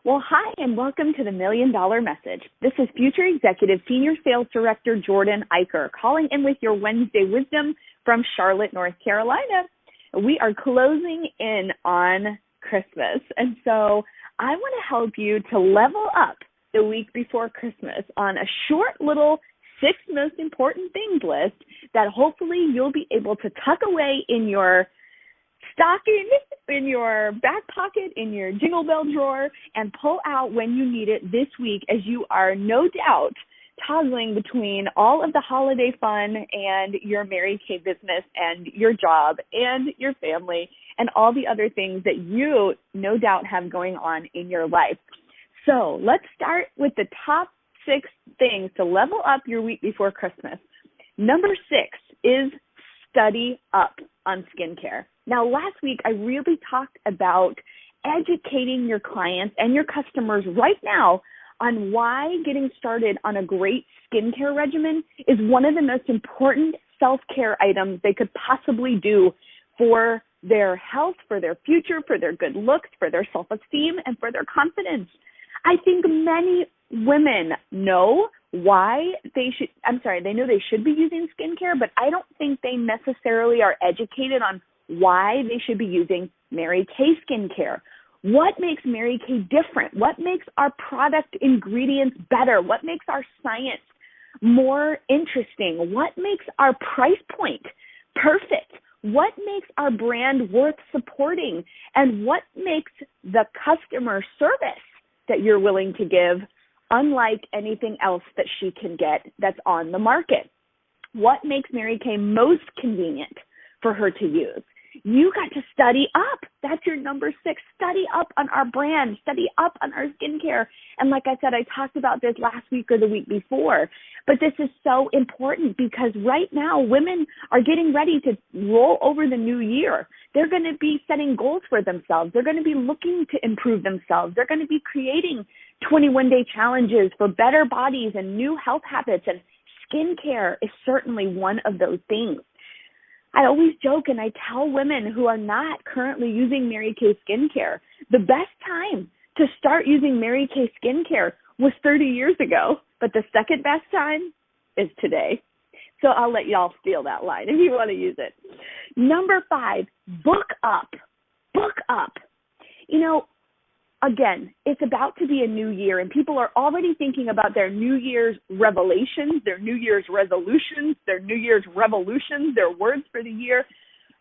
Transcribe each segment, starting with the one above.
Well, hi, and welcome to the $1 Million Message. This is future executive senior sales director Jordan Eicher calling in with your Wednesday wisdom from Charlotte, North Carolina. We are closing in on Christmas, and so I want to help you to level up the week before Christmas on a short little 6 most important things list that hopefully you'll be able to tuck away in your stocking, in your back pocket, in your jingle bell drawer, and pull out when you need it this week, as you are no doubt toggling between all of the holiday fun and your Mary Kay business and your job and your family and all the other things that you no doubt have going on in your life. So let's start with the top 6 things to level up your week before Christmas. Number 6 is study up on skincare. Now, last week, I really talked about educating your clients and your customers right now on why getting started on a great skincare regimen is one of the most important self-care items they could possibly do for their health, for their future, for their good looks, for their self-esteem, and for their confidence. I think many women know they know they should be using skincare, but I don't think they necessarily are educated on why they should be using Mary Kay skincare. What makes Mary Kay different? What makes our product ingredients better? What makes our science more interesting? What makes our price point perfect? What makes our brand worth supporting? And what makes the customer service that you're willing to give unlike anything else that she can get that's on the market? What makes Mary Kay most convenient for her to use? You got to study up. That's your number 6. Study up on our brand. Study up on our skincare. And like I said, I talked about this last week or the week before. But this is so important because right now women are getting ready to roll over the new year. They're going to be setting goals for themselves. They're going to be looking to improve themselves. They're going to be creating 21-day challenges for better bodies and new health habits. And skincare is certainly one of those things. I always joke and I tell women who are not currently using Mary Kay skincare, the best time to start using Mary Kay skincare was 30 years ago, but the second best time is today. So I'll let y'all steal that line if you want to use it. Number 5, book up. Book up. Again, it's about to be a new year, and people are already thinking about their New Year's revelations, their New Year's resolutions, their New Year's revolutions, their words for the year,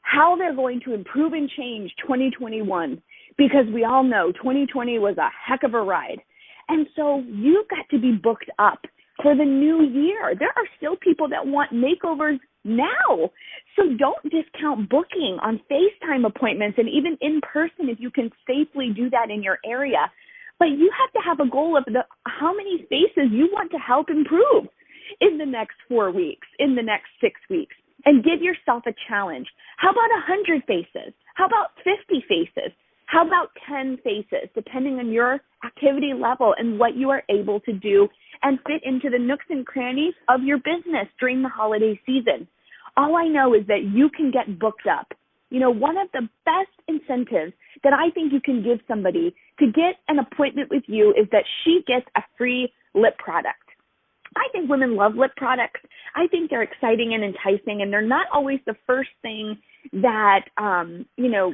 how they're going to improve and change 2021, because we all know 2020 was a heck of a ride. And so you've got to be booked up for the new year. There are still people that want makeovers now. So don't discount booking on FaceTime appointments and even in person if you can safely do that in your area. But you have to have a goal of how many faces you want to help improve in the next 4 weeks, in the next 6 weeks, and give yourself a challenge. How about 100 faces? How about 50 faces? How about 10 faces, depending on your activity level and what you are able to do and fit into the nooks and crannies of your business during the holiday season. All I know is that you can get booked up. One of the best incentives that I think you can give somebody to get an appointment with you is that she gets a free lip product. I think women love lip products. I think they're exciting and enticing, and they're not always the first thing that,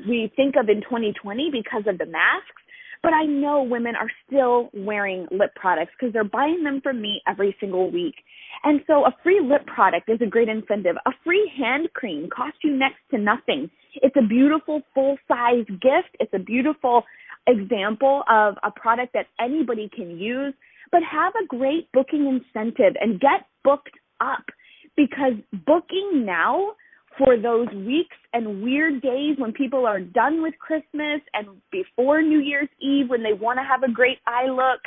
we think of in 2020 because of the masks. But I know women are still wearing lip products because they're buying them from me every single week. And so a free lip product is a great incentive. A free hand cream costs you next to nothing. It's a beautiful full-size gift. It's a beautiful example of a product that anybody can use. But have a great booking incentive and get booked up, because booking now for those weeks and weird days when people are done with Christmas and before New Year's Eve when they want to have a great eye look,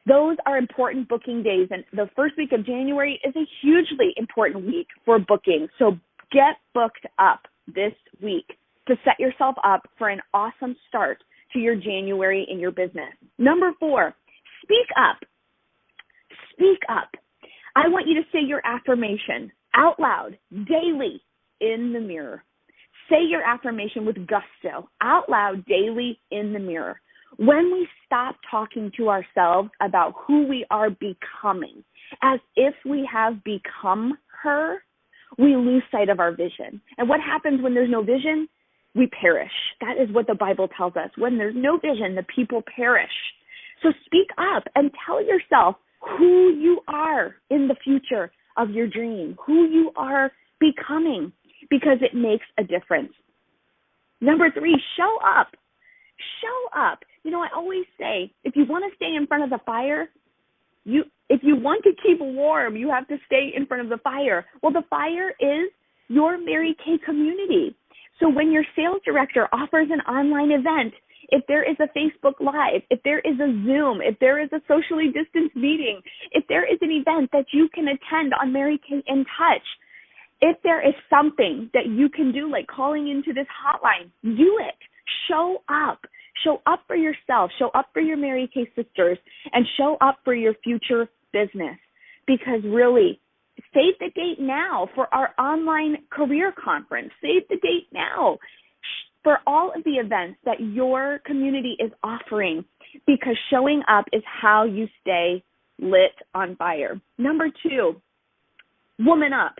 those are important booking days. And the first week of January is a hugely important week for booking. So get booked up this week to set yourself up for an awesome start to your January in your business. Number 4, speak up. Speak up. I want you to say your affirmation out loud, daily, in the mirror. Say your affirmation with gusto, out loud, daily, in the mirror. When we stop talking to ourselves about who we are becoming, as if we have become her, we lose sight of our vision. And what happens when there's no vision? We perish. That is what the Bible tells us. When there's no vision, the people perish. So speak up and tell yourself who you are in the future of your dream, who you are becoming, because it makes a difference. Number 3, show up. Show up. I always say, if you want to stay in front of the fire, if you want to keep warm, you have to stay in front of the fire. Well, the fire is your Mary Kay community. So when your sales director offers an online event, if there is a Facebook Live, if there is a Zoom, if there is a socially distanced meeting, if there is an event that you can attend on Mary Kay in Touch, if there is something that you can do, like calling into this hotline, do it. Show up. Show up for yourself. Show up for your Mary Kay sisters, and show up for your future business. Because really, save the date now for our online career conference. Save the date now for all of the events that your community is offering, because showing up is how you stay lit on fire. Number 2, woman up.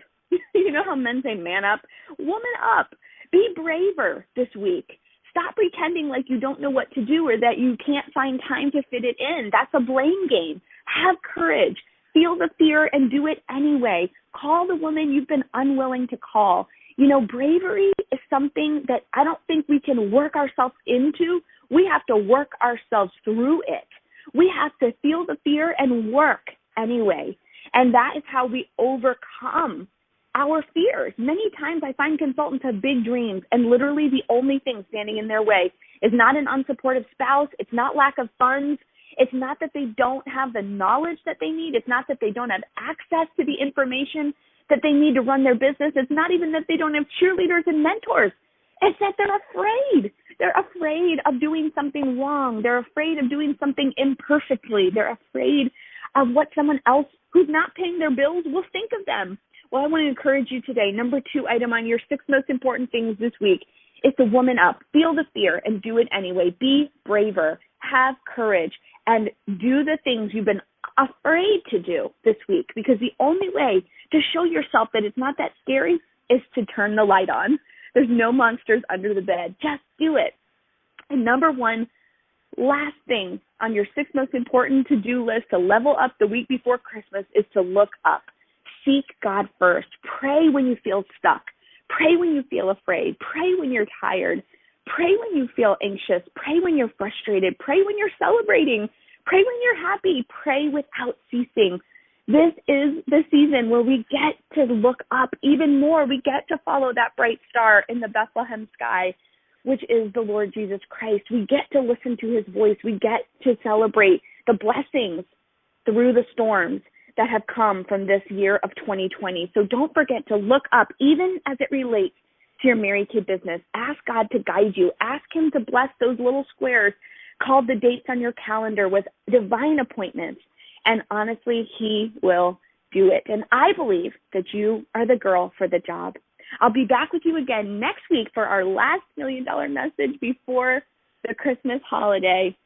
You know how men say man up? Woman up. Be braver this week. Stop pretending like you don't know what to do or that you can't find time to fit it in. That's a blame game. Have courage. Feel the fear and do it anyway. Call the woman you've been unwilling to call. Bravery is something that I don't think we can work ourselves into. We have to work ourselves through it. We have to feel the fear and work anyway. And that is how we overcome our fears. Many times I find consultants have big dreams, and literally the only thing standing in their way is not an unsupportive spouse. It's not lack of funds. It's not that they don't have the knowledge that they need. It's not that they don't have access to the information that they need to run their business. It's not even that they don't have cheerleaders and mentors. It's that they're afraid. They're afraid of doing something wrong. They're afraid of doing something imperfectly. They're afraid of what someone else who's not paying their bills will think of them. Well, I want to encourage you today. Number 2 item on your 6 most important things this week is to woman up. Feel the fear and do it anyway. Be braver. Have courage and do the things you've been afraid to do this week, because the only way to show yourself that it's not that scary is to turn the light on. There's no monsters under the bed. Just do it. And number 1, last thing on your 6 most important to-do list to level up the week before Christmas is to look up. Seek God first. Pray when you feel stuck. Pray when you feel afraid. Pray when you're tired. Pray when you feel anxious. Pray when you're frustrated. Pray when you're celebrating. Pray when you're happy. Pray without ceasing. This is the season where we get to look up even more. We get to follow that bright star in the Bethlehem sky, which is the Lord Jesus Christ. We get to listen to his voice. We get to celebrate the blessings through the storms that have come from this year of 2020. So don't forget to look up, even as it relates to your Mary Kay business. Ask God to guide you. Ask him to bless those little squares called the dates on your calendar with divine appointments. And honestly, he will do it. And I believe that you are the girl for the job. I'll be back with you again next week for our last $1 million message before the Christmas holiday.